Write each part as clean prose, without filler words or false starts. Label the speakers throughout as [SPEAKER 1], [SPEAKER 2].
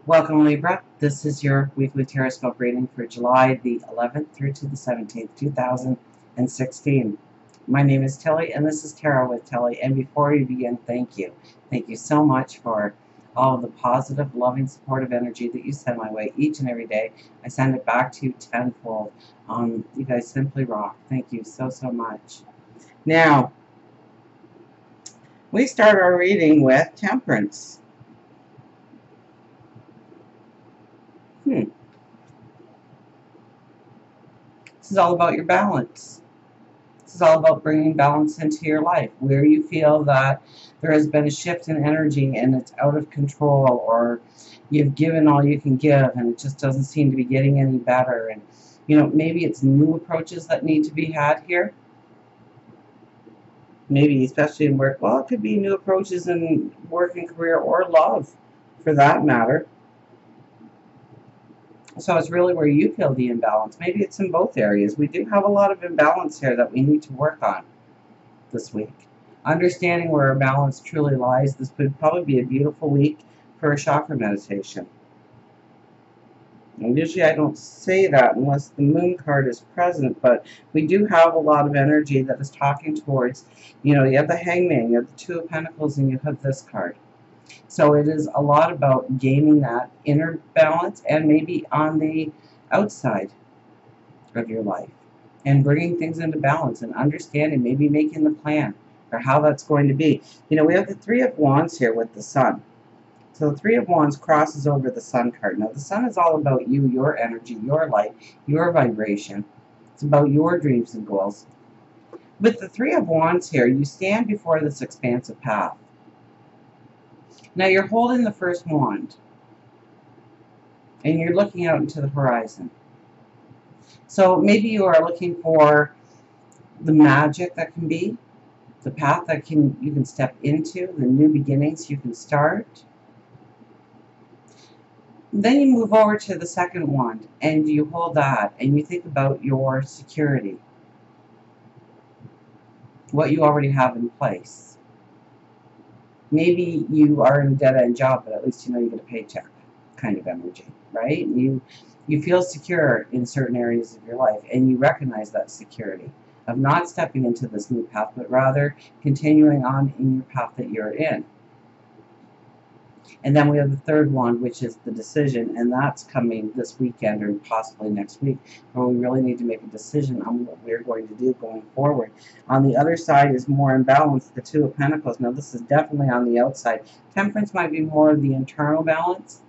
[SPEAKER 1] Welcome, Libra. This is your weekly Teroscope reading for July the 11th through to the 17th, 2016. My name is Tilly, and this is Tarot with Tilly. And before we begin, thank you. Thank you so much for all of the positive, loving, supportive energy that you send my way each and every day. I send it back to you tenfold. You guys simply rock. Thank you so, so much. Now, we start our reading with Temperance. This is all about your balance. This is all about bringing balance into your life, where you feel that there has been a shift in energy and it's out of control, or you've given all you can give and it just doesn't seem to be getting any better. And, maybe it's new approaches that need to be had here. Maybe especially in work. Well, it could be new approaches in work and career or love, for that matter. So it's really where you feel the imbalance. Maybe it's in both areas. We do have a lot of imbalance here that we need to work on this week. Understanding where our balance truly lies. This would probably be a beautiful week for a chakra meditation. And usually I don't say that unless the moon card is present, but we do have a lot of energy that is talking towards, you have the Hangman, you have the Two of Pentacles, and you have this card. So it is a lot about gaining that inner balance and maybe on the outside of your life and bringing things into balance and understanding, maybe making the plan for how that's going to be. We have the Three of Wands here with the Sun. So the Three of Wands crosses over the Sun card. Now the Sun is all about you, your energy, your light, your vibration. It's about your dreams and goals. With the Three of Wands here, you stand before this expansive path. Now you're holding the first wand and you're looking out into the horizon. So maybe you are looking for the magic that can be, the path that you can step into, the new beginnings you can start. Then you move over to the second wand and you hold that and you think about your security, what you already have in place. Maybe you are in a dead-end job, but at least you get a paycheck kind of energy, right? You feel secure in certain areas of your life, and you recognize that security of not stepping into this new path, but rather continuing on in your path that you're in. And then we have the third wand, which is the decision, and that's coming this weekend or possibly next week, where we really need to make a decision on what we're going to do going forward. On the other side is more imbalance, the Two of Pentacles. Now this is definitely on the outside. Temperance might be more of the internal balance,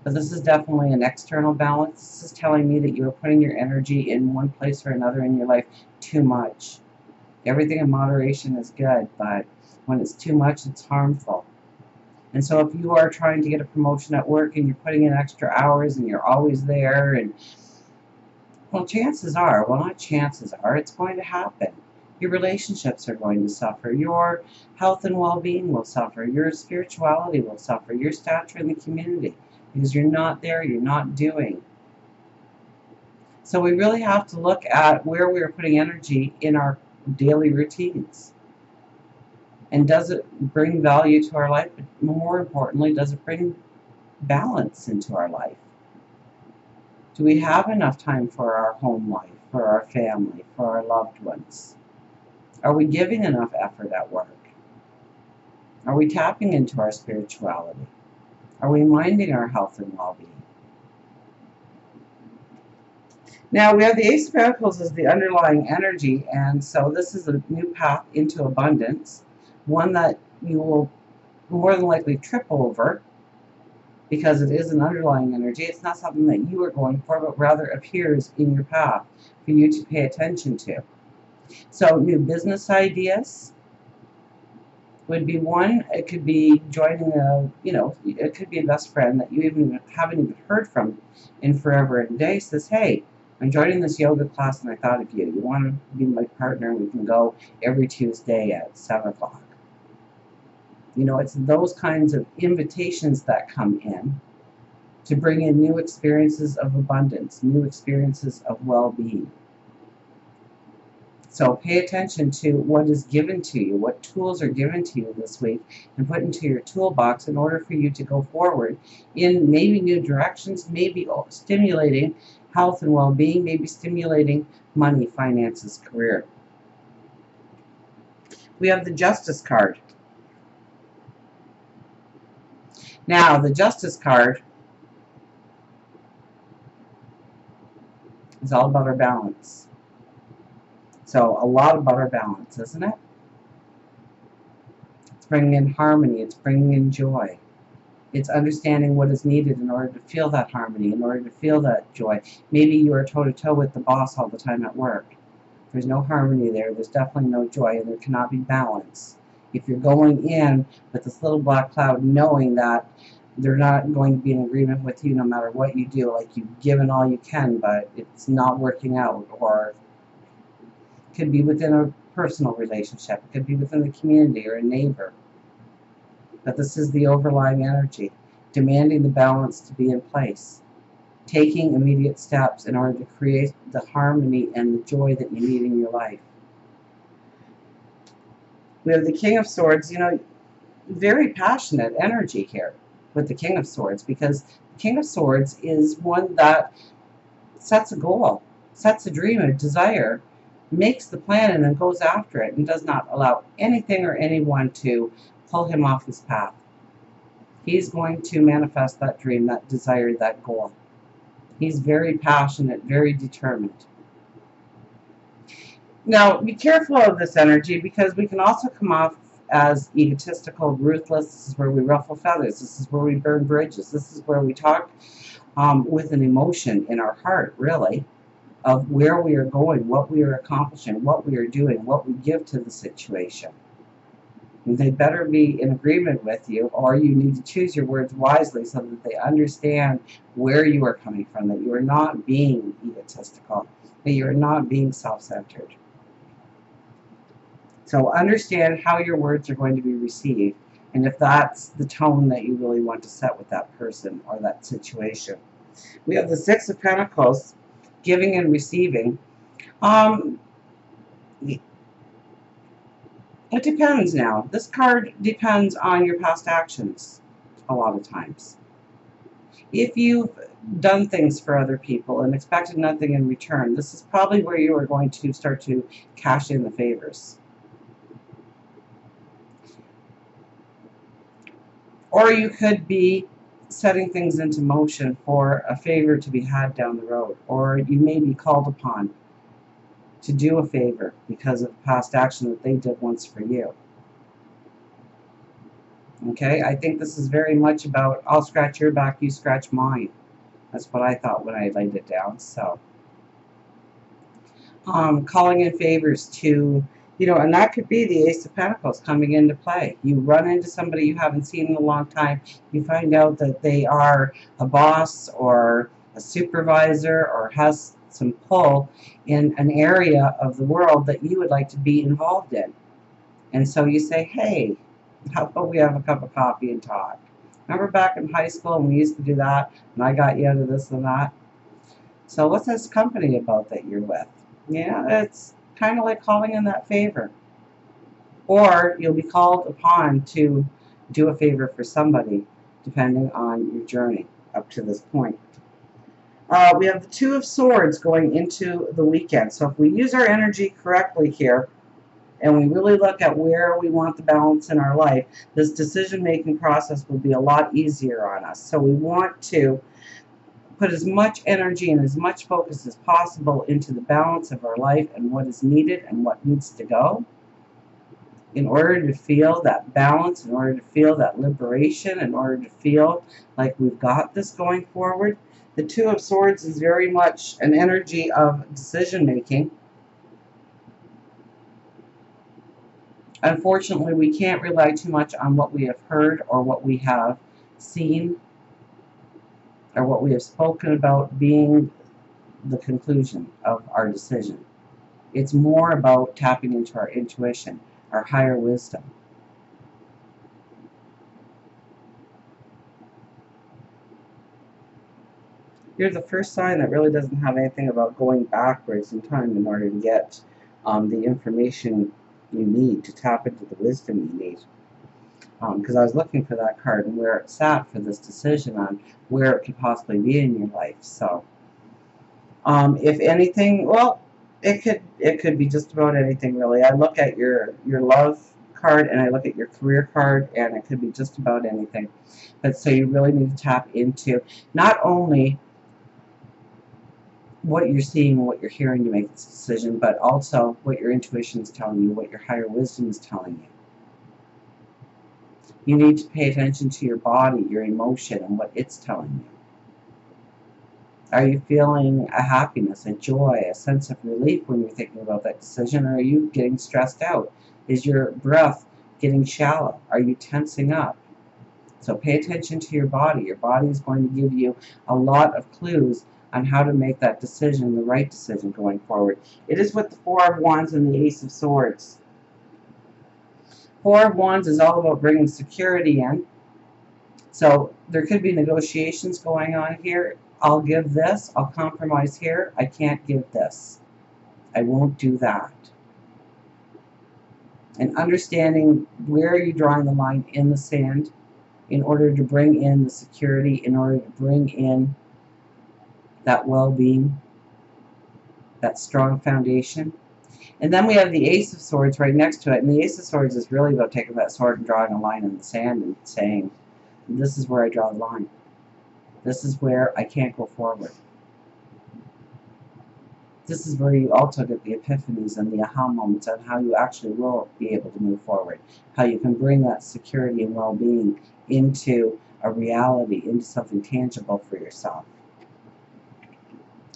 [SPEAKER 1] but this is definitely an external balance. This is telling me that you're putting your energy in one place or another in your life too much. Everything in moderation is good, but when it's too much, it's harmful. And so if you are trying to get a promotion at work and you're putting in extra hours and you're always there, and well, chances are, well, not chances are, it's going to happen. Your relationships are going to suffer. Your health and well-being will suffer. Your spirituality will suffer. Your stature in the community, because you're not there, you're not doing. So we really have to look at where we're putting energy in our daily routines. And does it bring value to our life? But more importantly, does it bring balance into our life? Do we have enough time for our home life, for our family, for our loved ones? Are we giving enough effort at work? Are we tapping into our spirituality? Are we minding our health and well-being? Now we have the Ace of Pentacles as the underlying energy, and so this is a new path into abundance. One that you will more than likely trip over because it is an underlying energy. It's not something that you are going for, but rather appears in your path for you to pay attention to. So new business ideas would be one. It could be joining it could be a best friend that you haven't even heard from in forever and a day says, hey, I'm joining this yoga class and I thought of you. You want to be my partner? We can go every Tuesday at 7 o'clock. It's those kinds of invitations that come in to bring in new experiences of abundance, new experiences of well-being. So pay attention to what is given to you, what tools are given to you this week, and put into your toolbox in order for you to go forward in maybe new directions, maybe stimulating health and well-being, maybe stimulating money, finances, career. We have the Justice card. Now, the Justice card is all about our balance. So, a lot about our balance, isn't it? It's bringing in harmony. It's bringing in joy. It's understanding what is needed in order to feel that harmony, in order to feel that joy. Maybe you are toe-to-toe with the boss all the time at work. There's no harmony there. There's definitely no joy, and there cannot be balance. If you're going in with this little black cloud knowing that they're not going to be in agreement with you no matter what you do, like you've given all you can, but it's not working out, or it could be within a personal relationship, it could be within the community or a neighbor. But this is the overlying energy, demanding the balance to be in place, taking immediate steps in order to create the harmony and the joy that you need in your life. We have the King of Swords, very passionate energy here with the King of Swords, because the King of Swords is one that sets a goal, sets a dream, a desire, makes the plan, and then goes after it, and does not allow anything or anyone to pull him off his path. He's going to manifest that dream, that desire, that goal. He's very passionate, very determined. Now, be careful of this energy, because we can also come off as egotistical, ruthless. This is where we ruffle feathers. This is where we burn bridges. This is where we talk with an emotion in our heart, really, of where we are going, what we are accomplishing, what we are doing, what we give to the situation. And they better be in agreement with you, or you need to choose your words wisely so that they understand where you are coming from, that you are not being egotistical, that you are not being self-centered. So understand how your words are going to be received, and if that's the tone that you really want to set with that person or that situation. We have the Six of Pentacles, giving and receiving. It depends now. This card depends on your past actions a lot of times. If you've done things for other people and expected nothing in return, this is probably where you are going to start to cash in the favors. Or you could be setting things into motion for a favor to be had down the road. Or you may be called upon to do a favor because of past action that they did once for you. Okay, I think this is very much about, I'll scratch your back, you scratch mine. That's what I thought when I laid it down. So, calling in favors to, and that could be the Ace of Pentacles coming into play. You run into somebody you haven't seen in a long time. You find out that they are a boss or a supervisor or has some pull in an area of the world that you would like to be involved in. And so you say, hey, how about we have a cup of coffee and talk? Remember back in high school when we used to do that, and I got you out of this and that? So what's this company about that you're with? Yeah, it's kind of like calling in that favor. Or you'll be called upon to do a favor for somebody, depending on your journey up to this point. We have the Two of Swords going into the weekend. So if we use our energy correctly here, and we really look at where we want the balance in our life, this decision-making process will be a lot easier on us. So we want to put as much energy and as much focus as possible into the balance of our life and what is needed and what needs to go in order to feel that balance, in order to feel that liberation, in order to feel like we've got this going forward. The Two of Swords is very much an energy of decision-making. Unfortunately, we can't rely too much on what we have heard or what we have seen or what we have spoken about being the conclusion of our decision. It's more about tapping into our intuition, our higher wisdom. You're the first sign that really doesn't have anything about going backwards in time in order to get the information you need to tap into the wisdom you need. Because I was looking for that card and where it sat for this decision on where it could possibly be in your life. So, if anything, well, it could be just about anything really. I look at your love card and I look at your career card, and it could be just about anything. But so you really need to tap into not only what you're seeing and what you're hearing to make this decision, but also what your intuition is telling you, what your higher wisdom is telling you. You need to pay attention to your body, your emotion, and what it's telling you. Are you feeling a happiness, a joy, a sense of relief when you're thinking about that decision, or are you getting stressed out? Is your breath getting shallow? Are you tensing up? So pay attention to your body. Your body is going to give you a lot of clues on how to make that decision, the right decision going forward. It is with the Four of Wands and the Ace of Swords. Four of Wands is all about bringing security in. So there could be negotiations going on here. I'll give this. I'll compromise here. I can't give this. I won't do that. And understanding where you're drawing the line in the sand in order to bring in the security, in order to bring in that well-being, that strong foundation. And then we have the Ace of Swords right next to it. And the Ace of Swords is really about taking that sword and drawing a line in the sand and saying, this is where I draw the line. This is where I can't go forward. This is where you also get the epiphanies and the aha moments on how you actually will be able to move forward. How you can bring that security and well-being into a reality, into something tangible for yourself.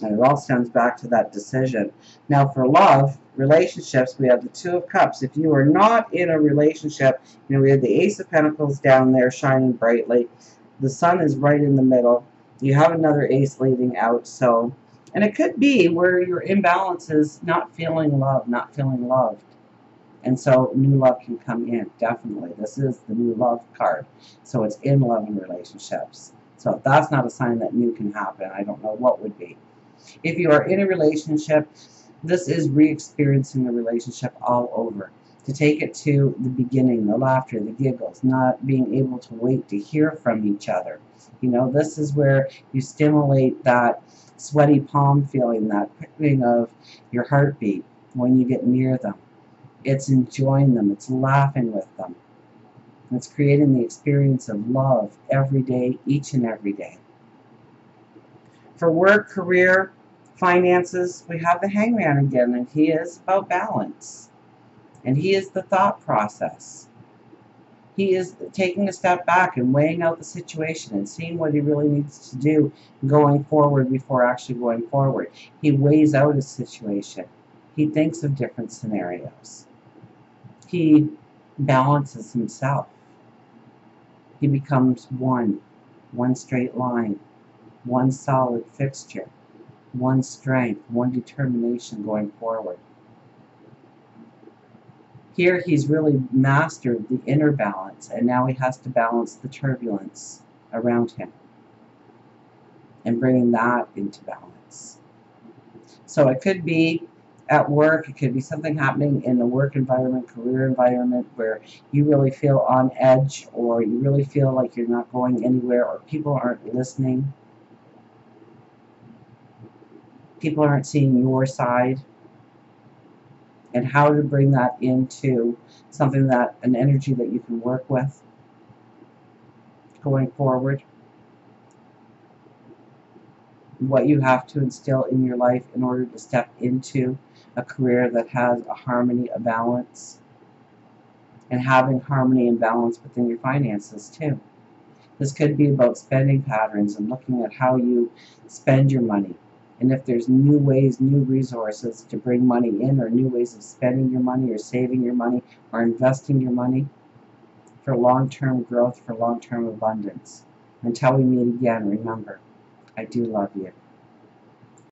[SPEAKER 1] And it all stems back to that decision. Now for love, relationships, we have the Two of Cups. If you are not in a relationship, we have the Ace of Pentacles down there shining brightly. The Sun is right in the middle. You have another ace leading out. So, and it could be where your imbalance is not feeling love, not feeling loved. And so new love can come in, definitely. This is the new love card. So it's in love and relationships. So if that's not a sign that new can happen, I don't know what would be. If you are in a relationship, this is re-experiencing the relationship all over. To take it to the beginning, the laughter, the giggles, not being able to wait to hear from each other. This is where you stimulate that sweaty palm feeling, that quickening of your heartbeat when you get near them. It's enjoying them. It's laughing with them. It's creating the experience of love every day, each and every day. For work, career, finances, we have the Hangman again, and he is about balance. And he is the thought process. He is taking a step back and weighing out the situation and seeing what he really needs to do going forward before actually going forward. He weighs out his situation. He thinks of different scenarios. He balances himself. He becomes one straight line, one solid fixture, one strength, one determination going forward. Here he's really mastered the inner balance, and now he has to balance the turbulence around him and bringing that into balance. So it could be at work, it could be something happening in the work environment, career environment, where you really feel on edge, or you really feel like you're not going anywhere, or people aren't listening. People aren't seeing your side. And how to bring that into something that, an energy that you can work with going forward. What you have to instill in your life in order to step into a career that has a harmony, a balance, and having harmony and balance within your finances too. This could be about spending patterns and looking at how you spend your money. And if there's new ways, new resources to bring money in, or new ways of spending your money, or saving your money, or investing your money for long-term growth, for long-term abundance. Until we meet again, remember, I do love you.